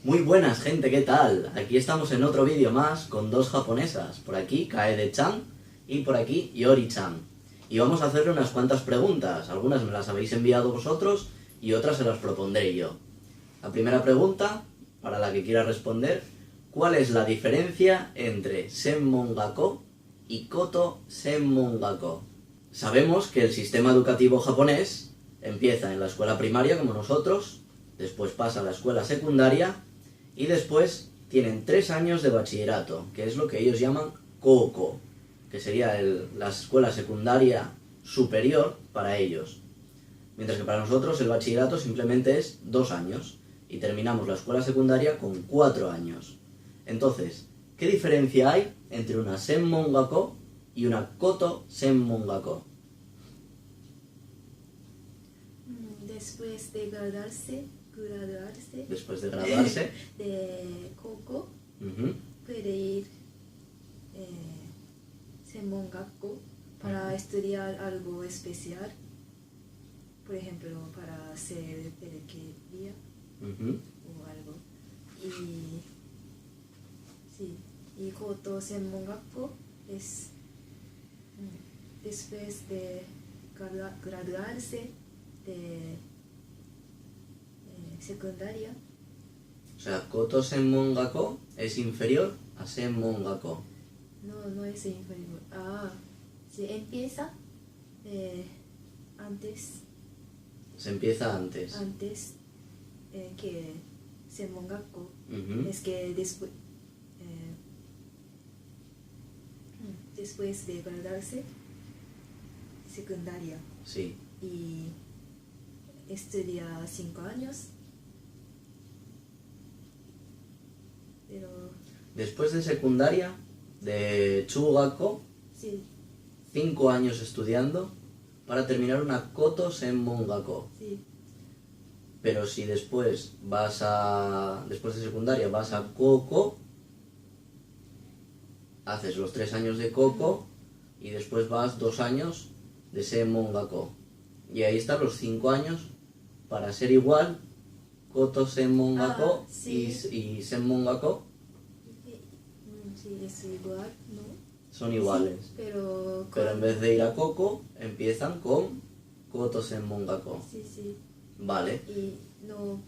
Muy buenas, gente, ¿qué tal? Aquí estamos en otro vídeo más con dos japonesas. Por aquí Kaede-chan y por aquí Yori-chan. Y vamos a hacerle unas cuantas preguntas. Algunas me las habéis enviado vosotros y otras se las propondré yo. La primera pregunta, para la que quiera responder: ¿cuál es la diferencia entre Senmon-gakko y Koto Senmon-gakko? Sabemos que el sistema educativo japonés empieza en la escuela primaria, como nosotros, después pasa a la escuela secundaria y después tienen 3 años de bachillerato, que es lo que ellos llaman Kouko, que sería la escuela secundaria superior para ellos. Mientras que para nosotros el bachillerato simplemente es 2 años y terminamos la escuela secundaria con 4 años. Entonces, ¿qué diferencia hay entre una Senmon-gakko y una Koto Senmon-gakko? Después de graduarse de Kouko, puede ir Senmon-gakko para estudiar algo especial, por ejemplo, para hacer peluquería o algo. Y Koto Senmon-gakko es después de graduarse de secundaria. O sea, Koto Senmon-gakko es inferior a Senmon-gakko. No es inferior. Se empieza antes. Se empieza antes. Antes que Senmon-gakko. Es que después de graduarse secundaria. Sí. Y estudia 5 años. Pero Después de secundaria, de Chugakko, sí, 5 años estudiando para terminar una Koto Senmon-gakko. sí. Pero si después después de secundaria vas a Kouko, haces los 3 años de Kouko y después vas 2 años de Senmon-gakko. Y ahí están los 5 años para ser igual Koto Senmon-gakko sí. y Senmon-gakko. Sí, es igual, ¿no? Son iguales. Sí, pero En vez de ir a Kouko, empiezan con Koto Senmon-gakko. Sí. Vale. Y no,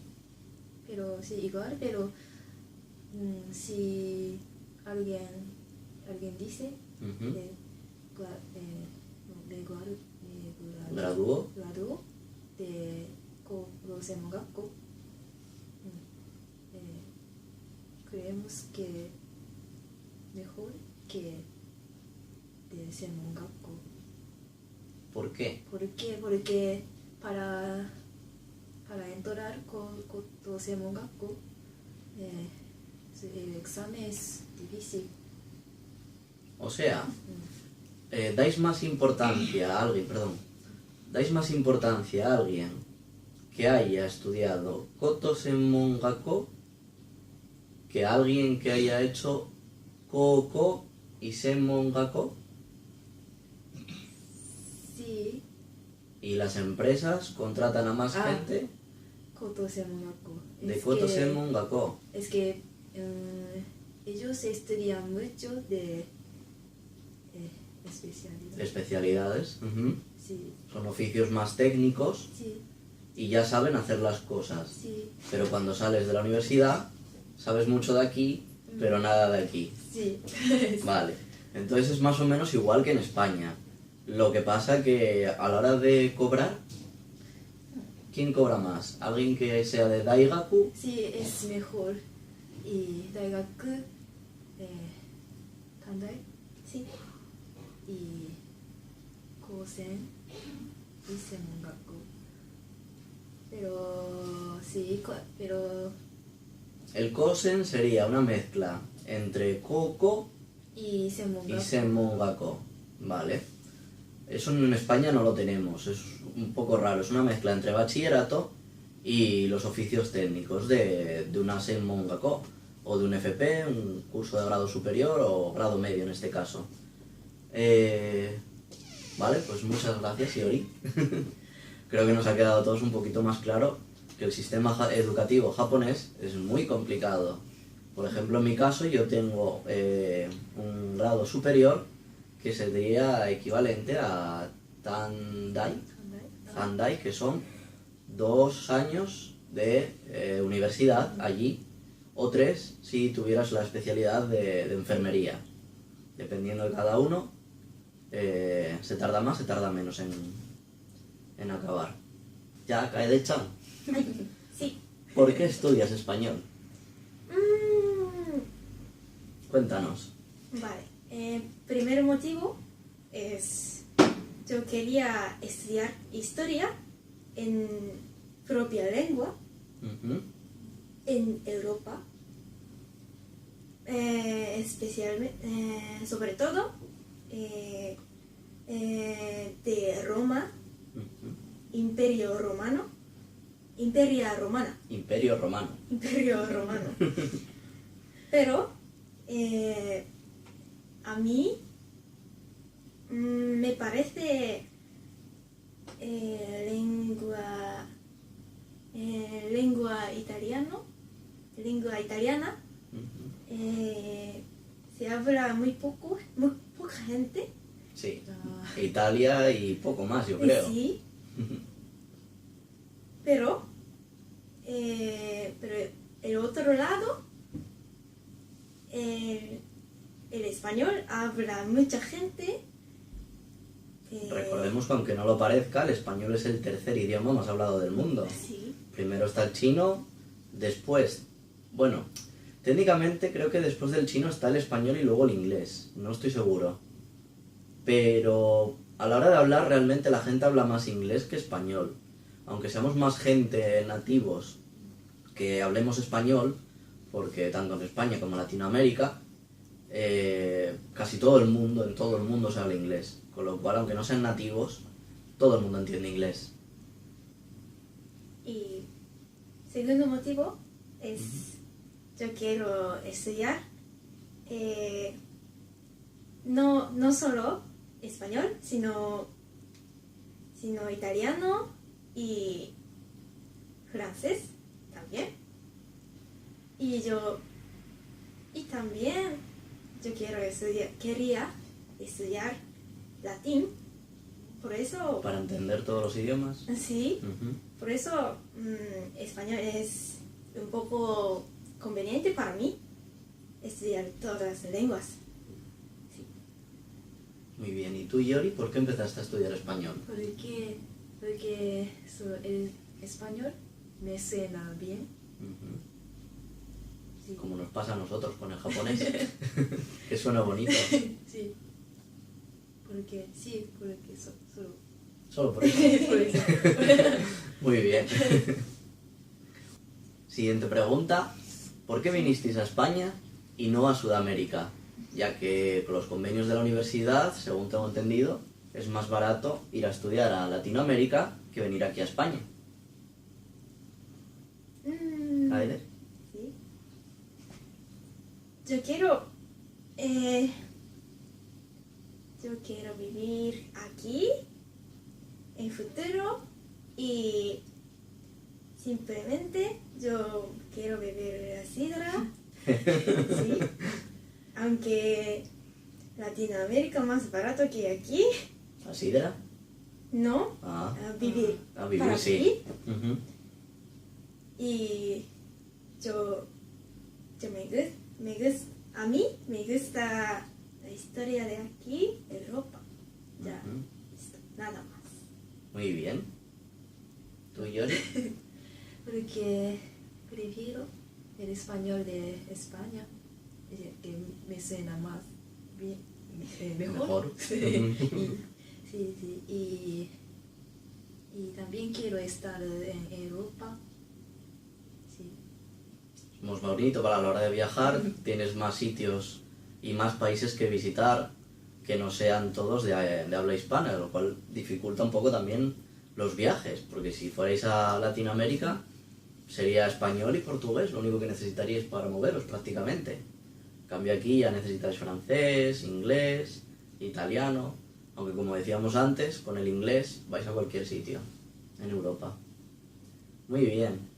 pero sí, igual, pero si alguien dice Graduó de Koto Senmon-gakko, creemos que mejor que de Senmon-gakko. ¿Por qué? Porque para entrar con Koto Senmon-gakko, el examen es difícil. O sea, dais más importancia a alguien que haya estudiado Koto Senmon-gakko que a alguien que haya hecho Kouko y Senmon-gakko. Sí. Y las empresas contratan a más gente Koto Senmon-gakko. de Koto Senmon-gakko. Es que ellos estudian mucho de Especialidades. Sí. Son oficios más técnicos Sí. y ya saben hacer las cosas. Sí. Pero cuando sales de la universidad, sabes mucho de aquí, pero nada de aquí. Sí. Vale, entonces es más o menos igual que en España. Lo que pasa que a la hora de cobrar, ¿quién cobra más? ¿Alguien que sea de Daigaku? Sí, es mejor. Y Daigaku, Tandai, sí. Y Kousen y Senmon-gakko. Pero El Kosen sería una mezcla entre Kouko y y Senmon-gakko. Senmon-gakko. Vale. Eso en España no lo tenemos, es un poco raro. Es una mezcla entre bachillerato y los oficios técnicos de una Senmongako o de un FP, un curso de grado superior o grado medio en este caso. Vale, pues muchas gracias, Iori. Creo que nos ha quedado a todos un poquito más claro que el sistema educativo japonés es muy complicado. Por ejemplo, en mi caso yo tengo un grado superior que sería equivalente a Tandai, que son 2 años de universidad allí, o 3 si tuvieras la especialidad de enfermería. Dependiendo de cada uno, se tarda más, se tarda menos en acabar. Ya, Kaede-chan, Sí. ¿por qué estudias español? Cuéntanos. Vale. Primer motivo es yo quería estudiar historia en propia lengua Ujú. en Europa, especialmente, sobre todo de Roma, Ujú. Imperio Romano, Imperia Romana, Imperio Romano. Imperio Romano. Pero a mí me parece lengua italiana, Ujú. se habla muy poca gente. Sí, Italia y poco más, yo creo. Sí, pero el otro lado, el español habla mucha gente. Recordemos que aunque no lo parezca, el español es el tercer idioma más hablado del mundo. Sí, Primero está el chino, después, bueno, técnicamente creo que después del chino está el español y luego el inglés, no estoy seguro. Pero a la hora de hablar realmente la gente habla más inglés que español. Aunque seamos más gente nativos que hablemos español, porque tanto en España como en Latinoamérica, casi todo el mundo, en todo el mundo se habla inglés. Con lo cual, aunque no sean nativos, todo el mundo entiende inglés. y segundo motivo es yo quiero estudiar no solo español, sino italiano y francés también. Y también yo quería estudiar latín, por eso, Para entender todos los idiomas. sí, Ujú. por eso español es un poco conveniente para mí estudiar todas las lenguas. Sí. Muy bien. ¿Y tú, Yori, por qué empezaste a estudiar español? Porque el español me suena bien. Ujú. Sí. Como nos pasa a nosotros con el japonés, que suena bonito. Sí. Porque solo. Solo por eso. Por eso. Muy bien. Siguiente pregunta. ¿Por qué vinisteis a España y no a Sudamérica? Ya que con los convenios de la universidad, según tengo entendido, es más barato ir a estudiar a Latinoamérica que venir aquí a España. ¿Aire? Sí. Yo quiero vivir aquí en futuro y simplemente yo quiero beber la sidra. Sí. Aunque Latinoamérica más barato que aquí, ¿La sidra? no, Ah, a vivir, a vivir, para sí. vivir. Ujú. Y a mí me gusta la historia de aquí, Europa. Ya, Ujú. listo, nada más. Muy bien. ¿Tú, Yori? Porque prefiero el español de España, que me suena más bien, mejor. Mejor. Sí. Sí, sí. Y también quiero estar en Europa. Sí. Es más bonito para la hora de viajar, tienes más sitios y más países que visitar que no sean todos de habla hispana, lo cual dificulta un poco también los viajes, porque si fuerais a Latinoamérica sería español y portugués, lo único que necesitaríais para moveros prácticamente. En cambio aquí ya necesitáis francés, inglés, italiano, aunque como decíamos antes, con el inglés vais a cualquier sitio en Europa. Muy bien.